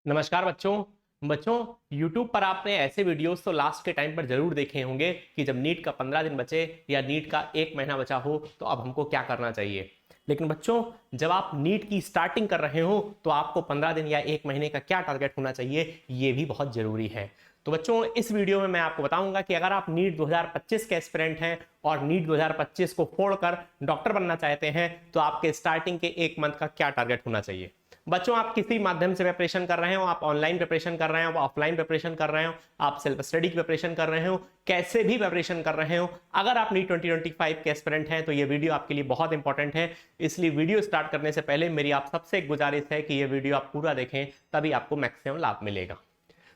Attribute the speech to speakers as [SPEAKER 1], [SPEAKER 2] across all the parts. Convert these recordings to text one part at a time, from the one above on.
[SPEAKER 1] नमस्कार बच्चों। बच्चों, YouTube पर आपने ऐसे वीडियोस तो लास्ट के टाइम पर जरूर देखे होंगे कि जब नीट का 15 दिन बचे या नीट का 1 महीना बचा हो तो अब हमको क्या करना चाहिए। लेकिन बच्चों, जब आप नीट की स्टार्टिंग कर रहे हो तो आपको 15 दिन या 1 महीने का क्या टारगेट होना चाहिए ये भी बहुत जरूरी है। तो बच्चों, इस वीडियो में मैं आपको बताऊंगा कि अगर आप नीट 2025 के एस्पिरेंट हैं और नीट 2025 को फोड़कर डॉक्टर बनना चाहते हैं तो आपके स्टार्टिंग के 1 मंथ का क्या टारगेट होना चाहिए। बच्चों, आप किसी माध्यम से प्रिपरेशन कर रहे हो, आप ऑनलाइन प्रिपरेशन कर रहे हो, आप ऑफलाइन प्रिपरेशन कर रहे हो, आप सेल्फ स्टडी की प्रिपरेशन कर रहे हो, कैसे भी प्रिपरेशन कर रहे हो, अगर आप नीट 2025 के एस्पिरेंट हैं तो ये वीडियो आपके लिए बहुत इंपॉर्टेंट है। इसलिए वीडियो स्टार्ट करने से पहले मेरी आप सबसे एक गुजारिश है कि ये वीडियो आप पूरा देखें, तभी आपको मैक्सिमम लाभ मिलेगा।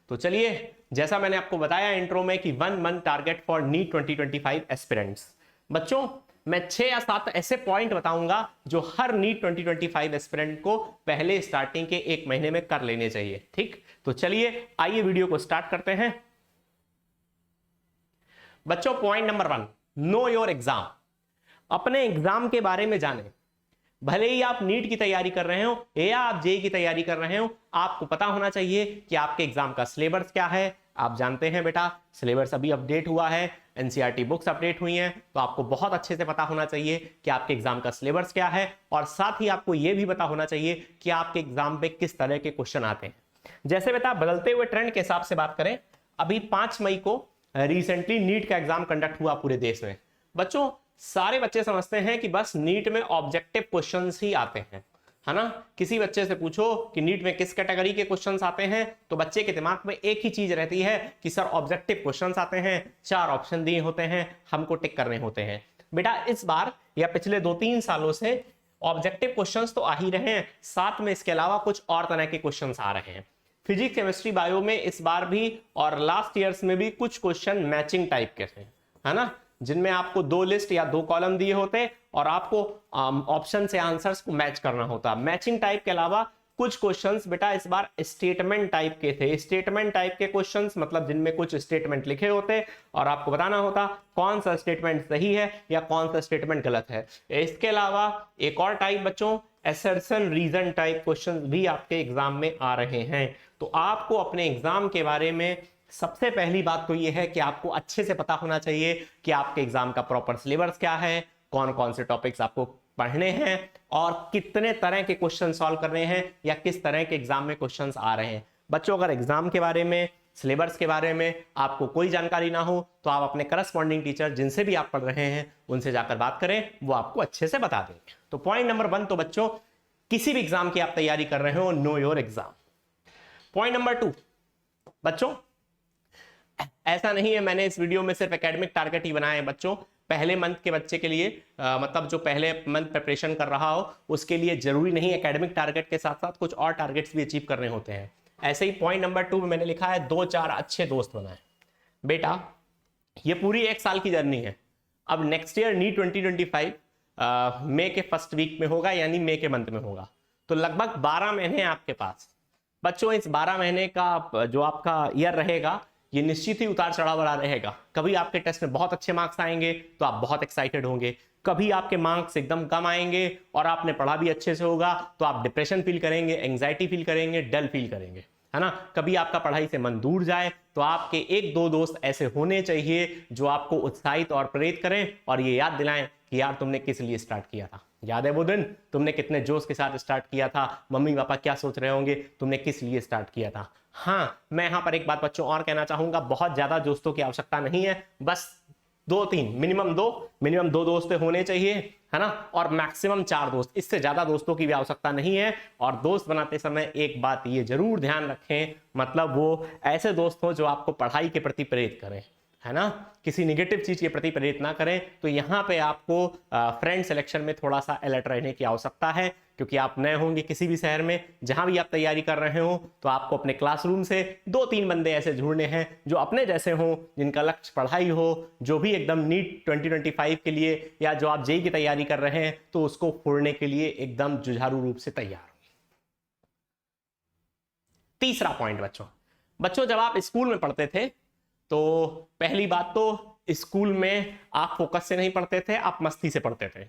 [SPEAKER 1] तो चलिए, जैसा मैंने आपको बताया इंट्रो में कि 1 month target for NEET 2025 aspirants. बच्चों, मैं 6 या 7 ऐसे पॉइंट बताऊंगा जो हर नीट 2025 एस्पिरेंट को पहले स्टार्टिंग के 1 महीने में कर लेने चाहिए। ठीक, तो चलिए आइए वीडियो को स्टार्ट करते हैं। बच्चों, point number 1, know your exam. अपने एग्जाम के बारे में जानें। भले ही आप नीट की तैयारी कर रहे हो या आप जेई की तैयारी कर रहे हो, आपको पता होना चाहिए कि आपके एग्जाम का सिलेबस क्या है। आप जानते हैं बेटा, सिलेबस अभी अपडेट हुआ है, एनसीईआरटी बुक्स अपडेट हुई हैं, तो आपको बहुत अच्छे से पता होना चाहिए कि आपके एग्जाम का सिलेबस क्या है। और साथ ही आपको यह भी पता होना चाहिए कि आपके एग्जाम पे किस तरह के क्वेश्चन आते हैं। जैसे बेटा, बदलते हुए ट्रेंड के हिसाब से बात करें, अभी 5 मई को रिसेंटली नीट का एग्जाम कंडक्ट हुआ पूरे देश में। बच्चों, सारे बच्चे समझते हैं कि बस नीट में ऑब्जेक्टिव क्वेश्चंस ही आते हैं, है ना। किसी बच्चे से पूछो कि नीट में किस कैटेगरी के क्वेश्चंस आते हैं तो बच्चे के दिमाग में एक ही चीज रहती है कि सर ऑब्जेक्टिव क्वेश्चंस आते हैं, 4 ऑप्शन दिए होते हैं, हमको टिक करने होते हैं। बेटा, इस बार या पिछले 2-3 सालों से ऑब्जेक्टिव क्वेश्चंस तो आ ही रहे हैं, साथ में इसके अलावा कुछ और तरह के क्वेश्चंस आ रहे हैं। फिजिक्स, केमिस्ट्री, बायो में इस बार भी और लास्ट ईयर्स में भी कुछ क्वेश्चन मैचिंग टाइप के थे, है ना, जिनमें आपको 2 लिस्ट या 2 कॉलम दिए होते और आपको ऑप्शन से आंसर्स को मैच करना होता। मैचिंग टाइप के अलावा कुछ क्वेश्चंस बेटा इस बार स्टेटमेंट टाइप के थे। स्टेटमेंट टाइप के क्वेश्चंस मतलब जिनमें कुछ स्टेटमेंट लिखे होते और आपको बताना होता कौन सा स्टेटमेंट सही है या कौन सा स्टेटमेंट गलत है। इसके अलावा एक और टाइप बच्चों, असर्शन रीजन टाइप क्वेश्चंस भी आपके एग्जाम में आ रहे हैं। तो आपको अपने एग्जाम के बारे में सबसे पहली बात तो यह है कि आपको अच्छे से पता होना चाहिए कि आपके एग्जाम का प्रॉपर सिलेबस क्या है, कौन कौन से टॉपिक्स आपको पढ़ने हैं और कितने तरह के क्वेश्चन सॉल्व करने हैं या किस तरह के एग्जाम में क्वेश्चंस आ रहे हैं। बच्चों, अगर एग्जाम के बारे में, सिलेबस के बारे में आपको कोई जानकारी ना हो तो आप अपने करस्पॉन्डिंग टीचर जिनसे भी आप पढ़ रहे हैं उनसे जाकर बात करें, वो आपको अच्छे से बता देंगे। तो पॉइंट नंबर 1 तो बच्चों, किसी भी एग्जाम की आप तैयारी कर रहे हो, know your exam. Point number 2, बच्चों ऐसा नहीं है मैंने इस वीडियो में सिर्फ एकेडमिक टारगेट ही बनाए हैं। बच्चों, पहले मंथ के बच्चे के लिए मतलब जो पहले मंथ प्रिपरेशन कर रहा हो उसके लिए जरूरी नहीं एकेडमिक टारगेट के साथ साथ कुछ और टारगेट्स भी अचीव करने होते हैं। ऐसे ही पॉइंट नंबर 2 में मैंने लिखा है 2-4 अच्छे दोस्त बनाए। बेटा, ये पूरी 1 साल की जर्नी है। अब नेक्स्ट ईयर नीट 2025 मई के फर्स्ट वीक में होगा, यानी मई के मंथ में होगा, तो लगभग 12 महीने हैं आपके पास। बच्चों, इस 12 महीने का जो आपका ईयर रहेगा ये निश्चित ही उतार चढ़ाव वाला रहेगा। कभी आपके टेस्ट में बहुत अच्छे मार्क्स आएंगे तो आप बहुत एक्साइटेड होंगे, कभी आपके मार्क्स एकदम कम आएंगे और आपने पढ़ा भी अच्छे से होगा तो आप डिप्रेशन फील करेंगे, एंग्जाइटी फील करेंगे, डल फील करेंगे, है ना। कभी आपका पढ़ाई से मन दूर जाए तो आपके 1-2 दोस्त ऐसे होने चाहिए जो आपको उत्साहित और प्रेरित करें और ये याद दिलाएं कि यार तुमने किस लिए स्टार्ट किया था। याद है वो दिन तुमने कितने जोश के साथ स्टार्ट किया था, मम्मी पापा क्या सोच रहे होंगे, तुमने किस लिए स्टार्ट किया था। हाँ, मैं यहां पर एक बात बच्चों और कहना चाहूंगा, बहुत ज्यादा दोस्तों की आवश्यकता नहीं है, बस 2-3 मिनिमम 2 दोस्त होने चाहिए, है ना, और मैक्सिमम 4 दोस्त, इससे ज्यादा दोस्तों की भी आवश्यकता नहीं है। और दोस्त बनाते समय एक बात ये जरूर ध्यान रखें, मतलब वो ऐसे दोस्त हो जो आपको पढ़ाई के प्रति प्रेरित करें, है ना, किसी निगेटिव चीज के प्रति प्रेरित ना करें। तो यहाँ पे आपको फ्रेंड सिलेक्शन में थोड़ा सा अलर्ट रहने की आवश्यकता है, क्योंकि आप नए होंगे किसी भी शहर में, जहां भी आप तैयारी कर रहे हो तो आपको अपने क्लासरूम से 2-3 बंदे ऐसे ढूंढने हैं जो अपने जैसे हों, जिनका लक्ष्य पढ़ाई हो, जो भी एकदम नीट 2025 के लिए या जो आप जेईई की तैयारी कर रहे हैं तो उसको फोड़ने के लिए एकदम जुझारू रूप से तैयार हो। तीसरा पॉइंट बच्चों, जब आप स्कूल में पढ़ते थे तो पहली बात तो स्कूल में आप फोकस से नहीं पढ़ते थे, आप मस्ती से पढ़ते थे।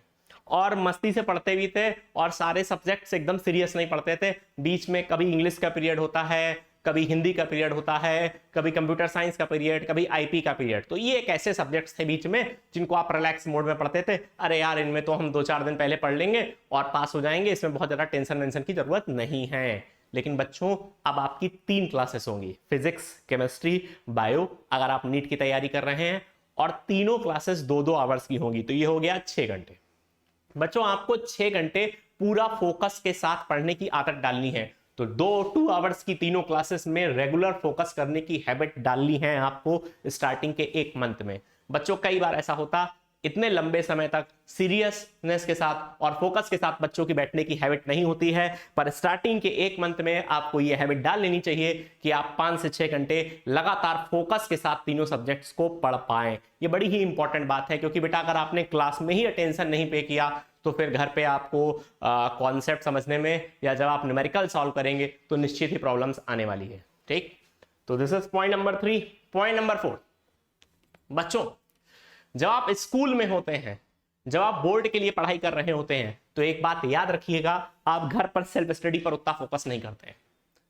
[SPEAKER 1] और मस्ती से पढ़ते भी थे और सारे सब्जेक्ट्स एकदम सीरियस नहीं पढ़ते थे। बीच में कभी इंग्लिश का पीरियड होता है, कभी हिंदी का पीरियड होता है, कभी कंप्यूटर साइंस का पीरियड, कभी आईपी का पीरियड। तो ये एक ऐसे सब्जेक्ट्स थे बीच में जिनको आप रिलैक्स मोड में पढ़ते थे। अरे यार इनमें तो हम 2-4 दिन पहले पढ़ लेंगे और पास हो जाएंगे, इसमें बहुत ज्यादा टेंशन वेंशन की जरूरत नहीं है। लेकिन बच्चों अब आपकी 3 क्लासेस होंगी, फिजिक्स, केमिस्ट्री, बायो, अगर आप नीट की तैयारी कर रहे हैं, और तीनों क्लासेस 2-2 आवर्स की होंगी। तो ये हो गया 6 घंटे। बच्चों आपको 6 घंटे पूरा फोकस के साथ पढ़ने की आदत डालनी है। तो 2 आवर्स की तीनों क्लासेस में रेगुलर फोकस करने की हैबिट डालनी है आपको स्टार्टिंग के 1 मंथ में। बच्चों कई बार ऐसा होता, इतने लंबे समय तक सीरियसनेस के साथ और फोकस के साथ बच्चों की बैठने की हैबिट नहीं होती है, पर स्टार्टिंग के 1 मंथ में आपको यह हैबिट डाल लेनी चाहिए कि आप 5 से 6 घंटे लगातार फोकस के साथ तीनों सब्जेक्ट्स को पढ़ पाएं। ये बड़ी ही इंपॉर्टेंट बात है, क्योंकि बेटा अगर आपने क्लास में ही अटेंशन नहीं पे किया तो फिर घर पे आपको कॉन्सेप्ट समझने में या जब आप न्यूमेरिकल सॉल्व करेंगे तो निश्चित ही प्रॉब्लम्स आने वाली है। ठीक, तो this is point number 3। Point number 4, बच्चों जब आप स्कूल में होते हैं, जब आप बोर्ड के लिए पढ़ाई कर रहे होते हैं, तो एक बात याद रखिएगा, आप घर पर सेल्फ स्टडी पर उतना फोकस नहीं करते हैं,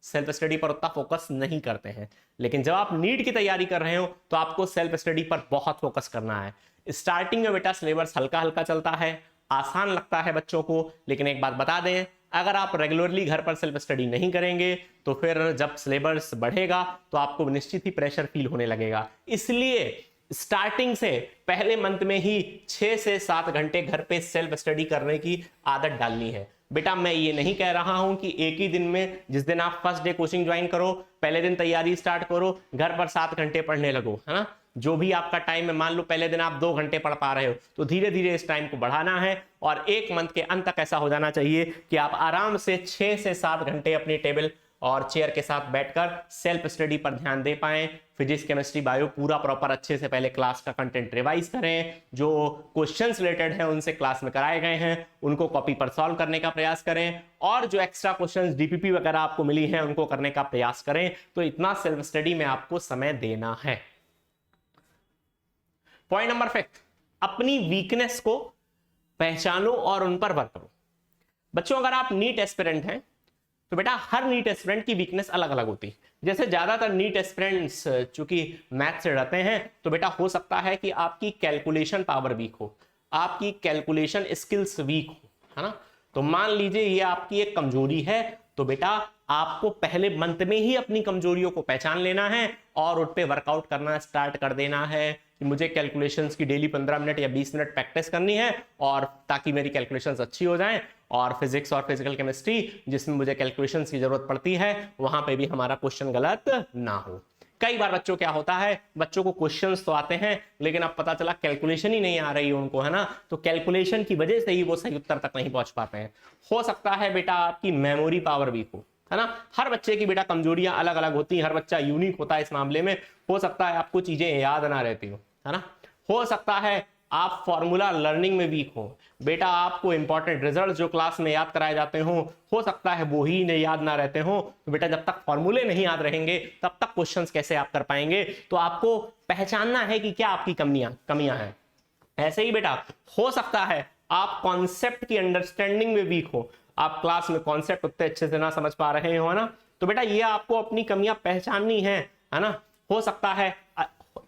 [SPEAKER 1] सेल्फ स्टडी पर उतना फोकस नहीं करते हैं। लेकिन जब आप नीट की तैयारी कर रहे हो तो आपको सेल्फ स्टडी पर बहुत फोकस करना है। स्टार्टिंग में बेटा सिलेबस हल्का हल्का चलता है, आसान लगता है बच्चों को, लेकिन एक बात बता दें, अगर आप रेगुलरली घर पर सेल्फ स्टडी नहीं करेंगे तो फिर जब सिलेबस बढ़ेगा तो आपको निश्चित ही प्रेशर फील होने लगेगा। इसलिए स्टार्टिंग से पहले मंथ में ही 6 से 7 घंटे घर पे सेल्फ स्टडी करने की आदत डालनी है। बेटा मैं ये नहीं कह रहा हूं कि एक ही दिन में, जिस दिन आप फर्स्ट डे कोचिंग ज्वाइन करो, पहले दिन तैयारी स्टार्ट करो, घर पर 7 घंटे पढ़ने लगो, है ना। जो भी आपका टाइम है, मान लो पहले दिन आप 2 घंटे पढ़ पा रहे हो तो धीरे धीरे इस टाइम को बढ़ाना है और 1 मंथ के अंत तक ऐसा हो जाना चाहिए कि आप आराम से 6 से 7 घंटे अपनी टेबल और चेयर के साथ बैठकर सेल्फ स्टडी पर ध्यान दे पाएं। फिजिक्स, केमिस्ट्री, बायो पूरा प्रॉपर अच्छे से पहले क्लास का कंटेंट रिवाइज करें, जो क्वेश्चंस रिलेटेड हैं उनसे क्लास में कराए गए हैं उनको कॉपी पर सॉल्व करने का प्रयास करें, और जो एक्स्ट्रा क्वेश्चंस डीपीपी वगैरह आपको मिली हैं उनको करने का प्रयास करें। तो इतना सेल्फ स्टडी में आपको समय देना है। पॉइंट नंबर 5, अपनी वीकनेस को पहचानो और उन पर वर्क करो। बच्चों अगर आप नीट एस्पिरेंट हैं तो बेटा हर नीट एस्पिरेंट की वीकनेस अलग अलग होती है। जैसे ज्यादातर नीट एस्पिरेंट्स चूंकि मैथ से डरते हैं तो बेटा हो सकता है कि आपकी कैलकुलेशन पावर वीक हो, आपकी कैलकुलेशन स्किल्स वीक हो, है ना। तो मान लीजिए ये आपकी एक कमजोरी है, तो बेटा आपको पहले मंथ में ही अपनी कमजोरियों को पहचान लेना है और उन पे वर्कआउट करना स्टार्ट कर देना है कि मुझे कैलकुलेशंस की डेली 15 मिनट या 20 मिनट प्रैक्टिस करनी है, और ताकि मेरी कैलकुलेशंस अच्छी हो जाएं। और फिजिक्स और फिजिकल केमिस्ट्री जिसमें मुझे कैलकुलेशंस की जरूरत पड़ती है वहां पे भी हमारा क्वेश्चन गलत ना हो। कई बार बच्चों क्या होता है, बच्चों को क्वेश्चंस तो आते हैं लेकिन अब पता चला कैलकुलेशन ही नहीं आ रही है उनको, है ना। तो कैलकुलेशन की वजह से ही वो सही उत्तर तक नहीं पहुंच पाते हैं। हो सकता है बेटा आपकी मेमोरी पावर वीक हो, है ना। हर बच्चे की बेटा कमजोरियां अलग अलग होती हैं, हर बच्चा यूनिक होता है इस मामले में। हो सकता है आपको चीजें याद ना रहती हो, है ना। हो सकता है आप फॉर्मूला लर्निंग में वीक हो, बेटा आपको इंपॉर्टेंट रिजल्ट जो क्लास में याद कराए जाते हो सकता है वो ही नहीं याद ना रहते हो। तो बेटा जब तक फॉर्मूले नहीं याद रहेंगे तब तक क्वेश्चंस कैसे आप कर पाएंगे। तो आपको पहचानना है कि क्या आपकी कमियां हैं। ऐसे ही बेटा हो सकता है आप कॉन्सेप्ट की अंडरस्टैंडिंग में वीक हो, आप क्लास में कॉन्सेप्ट उतने अच्छे से ना समझ पा रहे हो, है ना। तो बेटा ये आपको अपनी कमियां पहचाननी है ना। हो सकता है,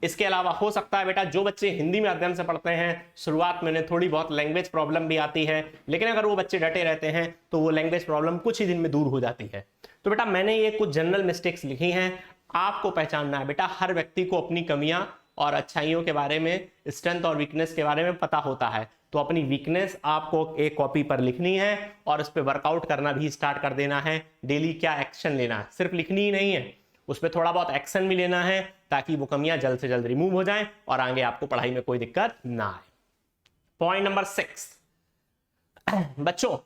[SPEAKER 1] इसके अलावा हो सकता है बेटा जो बच्चे हिंदी में अध्ययन से पढ़ते हैं शुरुआत में उन्हें थोड़ी बहुत लैंग्वेज प्रॉब्लम भी आती है, लेकिन अगर वो बच्चे डटे रहते हैं तो वो लैंग्वेज प्रॉब्लम कुछ ही दिन में दूर हो जाती है। तो बेटा मैंने ये कुछ जनरल मिस्टेक्स लिखी हैं, आपको पहचानना है। बेटा हर व्यक्ति को अपनी कमियां और अच्छाइयों के बारे में, स्ट्रेंथ और वीकनेस के बारे में पता होता है। तो अपनी वीकनेस आपको एक कॉपी पर लिखनी है और उस पर वर्कआउट करना भी स्टार्ट कर देना है। डेली क्या एक्शन लेना है, सिर्फ लिखनी ही नहीं है, उस पर थोड़ा बहुत एक्शन भी लेना है ताकि वो कमियां जल्द से जल्द रिमूव हो जाएं और आगे आपको पढ़ाई में कोई दिक्कत ना आए। पॉइंट नंबर 6, बच्चों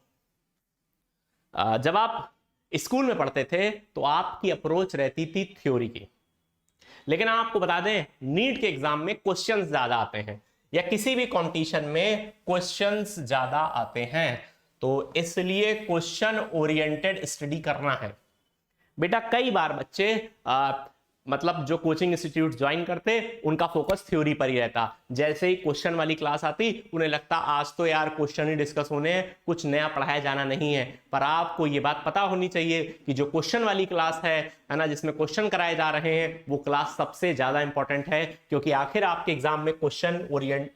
[SPEAKER 1] जब आप स्कूल में पढ़ते थे तो आपकी अप्रोच रहती थी थ्योरी की, लेकिन आपको बता दें नीट के एग्जाम में क्वेश्चंस ज्यादा आते हैं या किसी भी कंपटीशन में क्वेश्चंस ज्यादा आते हैं, तो इसलिए क्वेश्चन ओरिएंटेड स्टडी करना है। बेटा कई बार बच्चे मतलब जो कोचिंग इंस्टीट्यूट ज्वाइन करते उनका फोकस थ्योरी पर ही रहता। जैसे ही क्वेश्चन वाली क्लास आती उन्हें लगता आज तो यार क्वेश्चन ही डिस्कस होने हैं, कुछ नया पढ़ाया जाना नहीं है। पर आपको ये बात पता होनी चाहिए कि जो क्वेश्चन वाली क्लास है ना, जिसमें क्वेश्चन कराए जा रहे हैं, वो क्लास सबसे ज्यादा इंपॉर्टेंट है, क्योंकि आखिर आपके एग्जाम में क्वेश्चन ओरिएंट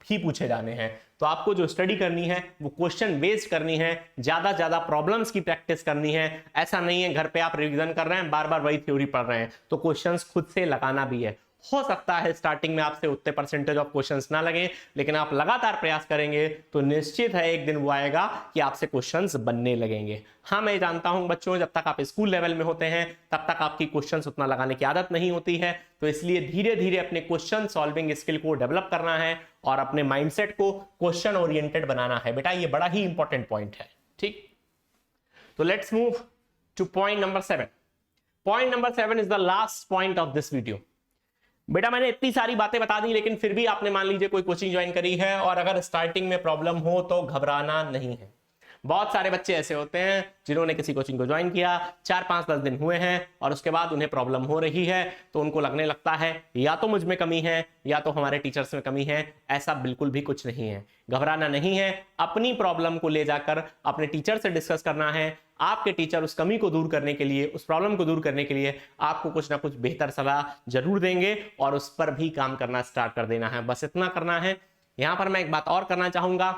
[SPEAKER 1] ही पूछे जाने हैं। तो आपको जो स्टडी करनी है वो क्वेश्चन बेस्ड करनी है, ज्यादा प्रॉब्लम्स की प्रैक्टिस करनी है। ऐसा नहीं है घर पे आप रिवीजन कर रहे हैं, बार बार वही थ्योरी पढ़ रहे हैं, तो क्वेश्चंस खुद से लगाना भी है। हो सकता है स्टार्टिंग में आपसे उतने परसेंटेज ऑफ क्वेश्चंस ना लगे, लेकिन आप लगातार प्रयास करेंगे तो निश्चित है एक दिन वो आएगा कि आपसे क्वेश्चंस बनने लगेंगे। हाँ, मैं जानता हूं बच्चों, जब तक आप स्कूल लेवल में होते हैं तब तक आपकी क्वेश्चंस उतना लगाने की आदत नहीं होती है, तो इसलिए धीरे धीरे अपने क्वेश्चन सॉल्विंग स्किल को डेवलप करना है और अपने माइंडसेट को क्वेश्चन ओरिएंटेड बनाना है। बेटा ये बड़ा ही इंपॉर्टेंट पॉइंट है। ठीक, तो let's move two point number 7। Point number 7 is the last point of this video. बेटा मैंने इतनी सारी बातें बता दी, लेकिन फिर भी आपने मान लीजिए कोई कोचिंग ज्वाइन करी है और अगर स्टार्टिंग में प्रॉब्लम हो तो घबराना नहीं है। बहुत सारे बच्चे ऐसे होते हैं जिन्होंने किसी कोचिंग को ज्वाइन किया, 4-5-10 दिन हुए हैं और उसके बाद उन्हें प्रॉब्लम हो रही है, तो उनको लगने लगता है या तो मुझ में कमी है या तो हमारे टीचर्स में कमी है। ऐसा बिल्कुल भी कुछ नहीं है, घबराना नहीं है। अपनी प्रॉब्लम को ले जाकर अपने टीचर से डिस्कस करना है। आपके टीचर उस कमी को दूर करने के लिए, उस प्रॉब्लम को दूर करने के लिए आपको कुछ ना कुछ बेहतर सलाह जरूर देंगे और उस पर भी काम करना स्टार्ट कर देना है। बस इतना करना है। यहां पर मैं एक बात और करना चाहूंगा,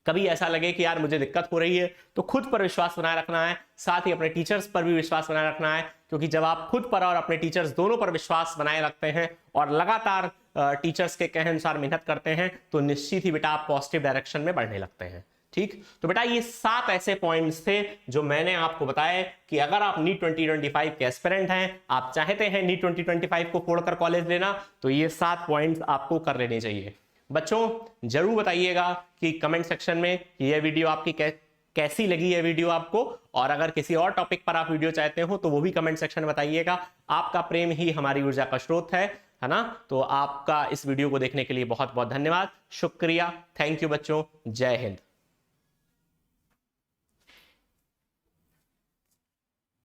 [SPEAKER 1] कभी ऐसा लगे कि यार मुझे दिक्कत हो रही है तो खुद पर विश्वास बनाए रखना है, साथ ही अपने टीचर्स पर भी विश्वास बनाए रखना है, क्योंकि जब आप खुद पर और अपने टीचर्स दोनों पर विश्वास बनाए रखते हैं और लगातार टीचर्स के कहे अनुसार मेहनत करते हैं तो निश्चित ही बेटा आप पॉजिटिव डायरेक्शन में बढ़ने लगते हैं। ठीक, तो बेटा ये 7 ऐसे पॉइंट्स थे जो मैंने आपको बताए कि अगर आप नीट 2025 के एस्पिरेंट हैं, आप चाहते हैं नीट 2025 को छोड़कर कॉलेज लेना, तो ये 7 पॉइंट्स आपको कर लेने चाहिए। बच्चों जरूर बताइएगा कि कमेंट सेक्शन में ये वीडियो आपकी कैसी लगी है वीडियो आपको, और अगर किसी और टॉपिक पर आप वीडियो चाहते हो तो वो भी कमेंट सेक्शन में बताइएगा। आपका प्रेम ही हमारी ऊर्जा का स्रोत है ना। तो आपका इस वीडियो को देखने के लिए बहुत बहुत धन्यवाद, शुक्रिया, थैंक यू बच्चों, जय हिंद।